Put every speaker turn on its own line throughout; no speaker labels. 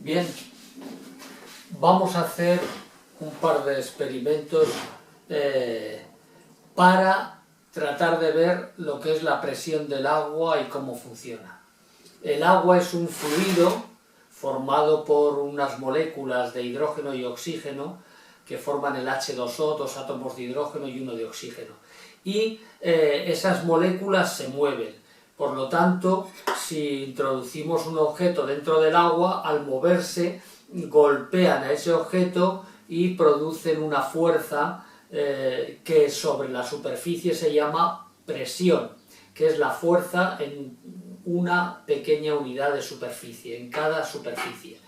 Bien, vamos a hacer un par de experimentos para tratar de ver lo que es la presión del agua y cómo funciona. El agua es un fluido formado por unas moléculas de hidrógeno y oxígeno que forman el H2O, dos átomos de hidrógeno y uno de oxígeno. Y esas moléculas se mueven. Por lo tanto, si introducimos un objeto dentro del agua, al moverse golpean a ese objeto y producen una fuerza que sobre la superficie se llama presión, que es la fuerza en una pequeña unidad de superficie, en cada superficie.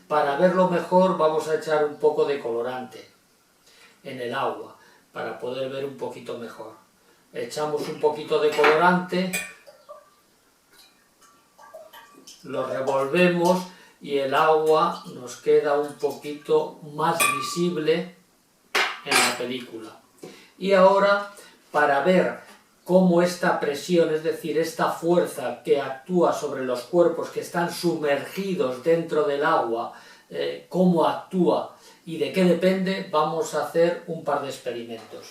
Para verlo mejor vamos a echar un poco de colorante en el agua, para poder ver un poquito mejor. Echamos un poquito de colorante, lo revolvemos y el agua nos queda un poquito más visible en la película. Y ahora, para ver cómo esta presión, es decir, esta fuerza que actúa sobre los cuerpos que están sumergidos dentro del agua, cómo actúa y de qué depende, vamos a hacer un par de experimentos.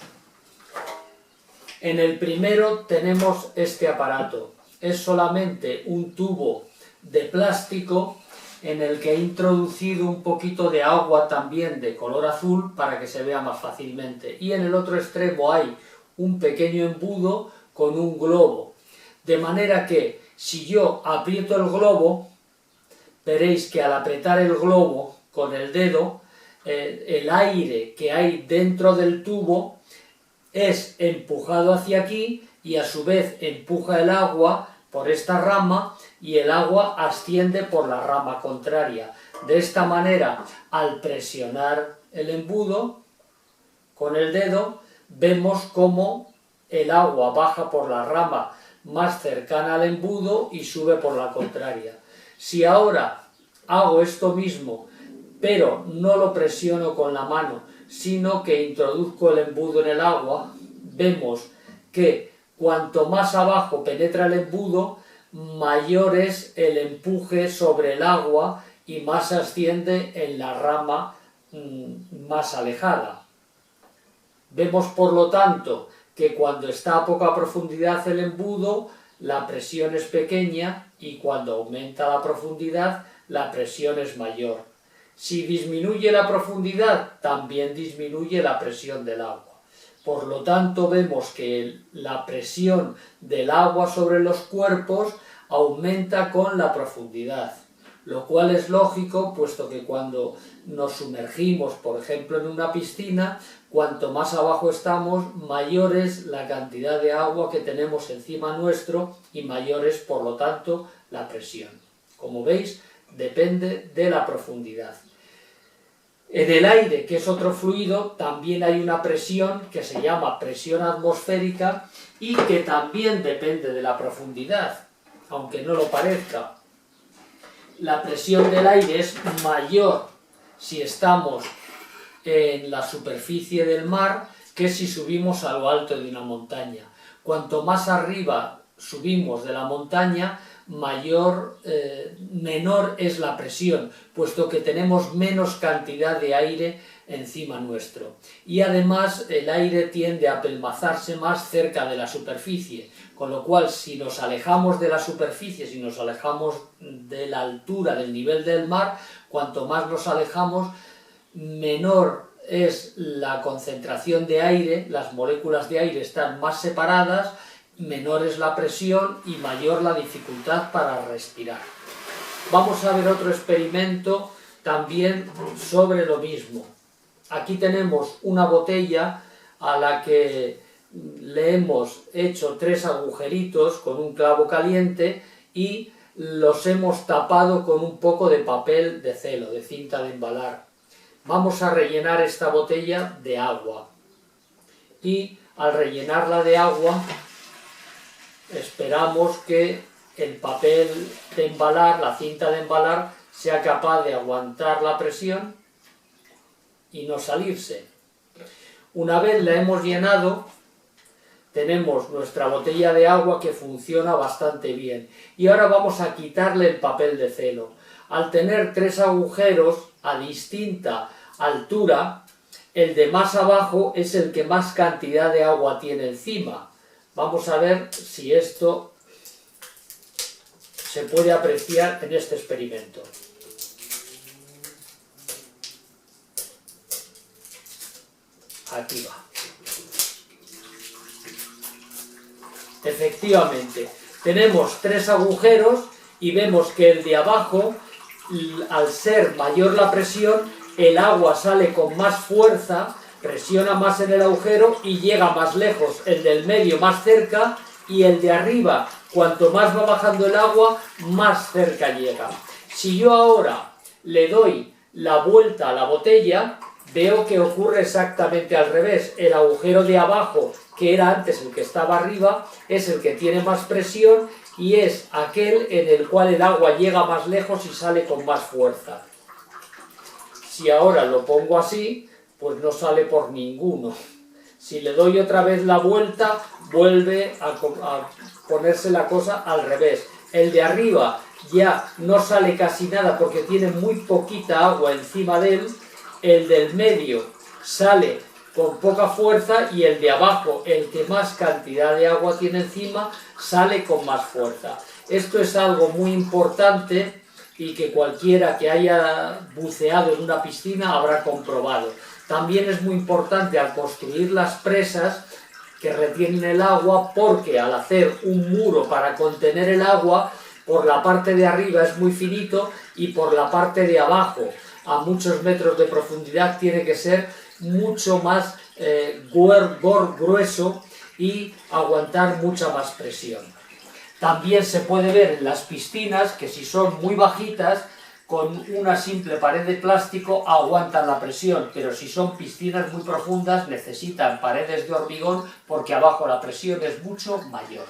En el primero tenemos este aparato. Es solamente un tubo de plástico en el que he introducido un poquito de agua también de color azul para que se vea más fácilmente. Y en el otro extremo hay un pequeño embudo con un globo. De manera que si yo aprieto el globo, veréis que al apretar el globo con el dedo, el aire que hay dentro del tubo es empujado hacia aquí y a su vez empuja el agua por esta rama y el agua asciende por la rama contraria. De esta manera, al presionar el embudo con el dedo, vemos cómo el agua baja por la rama más cercana al embudo y sube por la contraria. Si ahora hago esto mismo, pero no lo presiono con la mano, sino que introduzco el embudo en el agua, vemos que cuanto más abajo penetra el embudo, mayor es el empuje sobre el agua y más asciende en la rama más alejada. Vemos, por lo tanto, que cuando está a poca profundidad el embudo, la presión es pequeña y cuando aumenta la profundidad, la presión es mayor. Si disminuye la profundidad, también disminuye la presión del agua. Por lo tanto, vemos que la presión del agua sobre los cuerpos aumenta con la profundidad, lo cual es lógico, puesto que cuando nos sumergimos, por ejemplo, en una piscina, cuanto más abajo estamos, mayor es la cantidad de agua que tenemos encima nuestro y mayor es, por lo tanto, la presión. Como veis, depende de la profundidad. En el aire, que es otro fluido, también hay una presión que se llama presión atmosférica y que también depende de la profundidad, aunque no lo parezca. La presión del aire es mayor si estamos en la superficie del mar que si subimos a lo alto de una montaña. Cuanto más arriba subimos de la montaña, menor es la presión, puesto que tenemos menos cantidad de aire encima nuestro. Y además el aire tiende a apelmazarse más cerca de la superficie, con lo cual si nos alejamos de la superficie, si nos alejamos de la altura del nivel del mar, cuanto más nos alejamos, menor es la concentración de aire, las moléculas de aire están más separadas, menor es la presión y mayor la dificultad para respirar. Vamos a ver otro experimento también sobre lo mismo. Aquí tenemos una botella a la que le hemos hecho 3 agujeritos con un clavo caliente y los hemos tapado con un poco de papel de celo, de cinta de embalar. Vamos a rellenar esta botella de agua y al rellenarla de agua esperamos que el papel de embalar, la cinta de embalar, sea capaz de aguantar la presión y no salirse. Una vez la hemos llenado, tenemos nuestra botella de agua que funciona bastante bien. Y ahora vamos a quitarle el papel de celo. Al tener 3 agujeros a distinta altura, el de más abajo es el que más cantidad de agua tiene encima. Vamos a ver si esto se puede apreciar en este experimento. Aquí va. Efectivamente, tenemos 3 agujeros y vemos que el de abajo, al ser mayor la presión, el agua sale con más fuerza, presiona más en el agujero y llega más lejos, el del medio más cerca y el de arriba, cuanto más va bajando el agua, más cerca llega. Si yo ahora le doy la vuelta a la botella, veo que ocurre exactamente al revés. El agujero de abajo, que era antes el que estaba arriba, es el que tiene más presión y es aquel en el cual el agua llega más lejos y sale con más fuerza. Si ahora lo pongo así, pues no sale por ninguno. Si le doy otra vez la vuelta, vuelve a ponerse la cosa al revés. El de arriba ya no sale casi nada porque tiene muy poquita agua encima de él. El del medio sale con poca fuerza y el de abajo, el que más cantidad de agua tiene encima, sale con más fuerza. Esto es algo muy importante y que cualquiera que haya buceado en una piscina habrá comprobado. También es muy importante al construir las presas que retienen el agua, porque al hacer un muro para contener el agua, por la parte de arriba es muy finito y por la parte de abajo, a muchos metros de profundidad, tiene que ser mucho más grueso y aguantar mucha más presión. También se puede ver en las piscinas que si son muy bajitas, con una simple pared de plástico aguantan la presión, pero si son piscinas muy profundas necesitan paredes de hormigón porque abajo la presión es mucho mayor.